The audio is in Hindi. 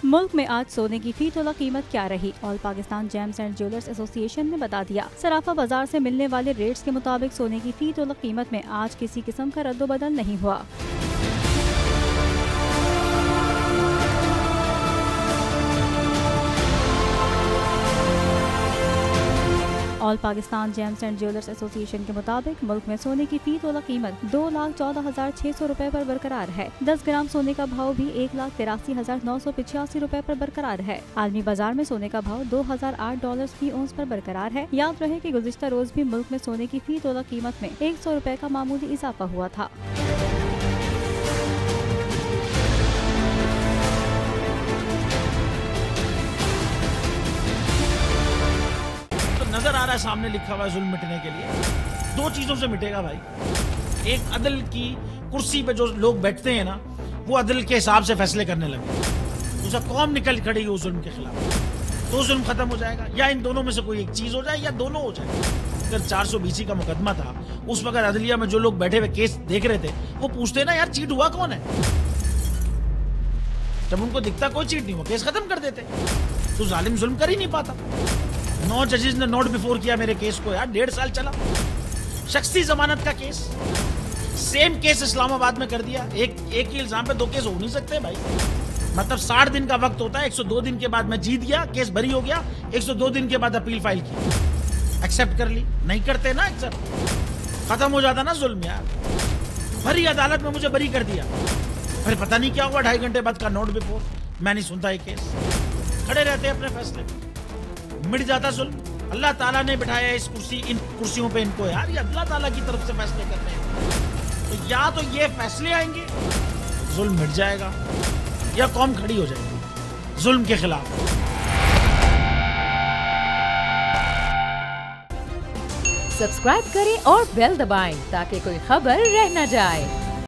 मुल्क में आज सोने की फी तोला कीमत क्या रही? All Pakistan James and jewellers association ने बता दिया। सराफा बाजार से मिलने वाले रेट्स के मुताबिक सोने की फी तोला कीमत में आज किसी किस्म का रद्दोबदल नहीं हुआ। All Pakistan James and jewellers association के मुताबिक मुल्क में सोने की फी तोला कीमत 2,14,600 रुपए पर बरकरार है। 10 ग्राम सोने का भाव भी 1,83,985 रुपए पर बरकरार है। आलमी बाजार में सोने का भाव $2,008 फी औंस पर बरकरार है। याद रहे कि गुज़िश्ता रोज भी मुल्क में सोने की फी तोला कीमत में 100 रुपए का मामूली इजाफा हुआ था। नजर आ रहा है सामने लिखा हुआ है जुल्म मिटने के लिए। दो चीजों से मिटेगा भाई। एक, अदल की कुर्सी पे जो लोग बैठते हैं ना, वो अदल के हिसाब से फैसले करने लगे। दूसरा, कौम निकल खड़ी हो जुल्म के खिलाफ, तो जुल्म खत्म हो जाएगा। या इन दोनों में से कोई एक चीज हो जाए या दोनों हो जाए। अगर 420 का मुकदमा था, उस वक्त अदलिया में जो लोग बैठे हुए केस देख रहे थे, वो पूछते ना यार चीट हुआ कौन है। जब उनको दिखता कोई चीट नहीं हुआ, केस खत्म कर देते। तो जालिम जुल्म कर ही नहीं पाता। 9 जजेस ने नोट बिफोर किया मेरे केस को यार, 1.5 साल चला। शख्सी जमानत का केस, सेम केस इस्लामाबाद में कर दिया। एक ही इल्जाम पे 2 केस हो नहीं सकते भाई। मतलब 60 दिन का वक्त होता है। 102 दिन के बाद मैं जीत गया, केस भरी हो गया। 102 दिन के बाद अपील फाइल की, एक्सेप्ट कर ली। नहीं करते ना एक्सेप्ट, खत्म हो जाता ना जुल्म यार। भरी अदालत में मुझे बरी कर दिया, फिर पता नहीं क्या हुआ। 2.5 घंटे बाद का नोट बिफोर, मैं नहीं सुनता ये केस। खड़े रहते अपने फैसले, मिट जाता जुल्म। अल्लाह ताला ने बिठाया इस इन कुर्सियों पे इनको यार, ये अल्लाह ताला की तरफ से फैसले कर रहे हैं। तो या तो ये फैसले आएंगे, जुल्म मिट जाएगा, या कौम खड़ी हो जाएगी जुल्म के खिलाफ। सब्सक्राइब करें और बेल दबाएं ताकि कोई खबर रह न जाए।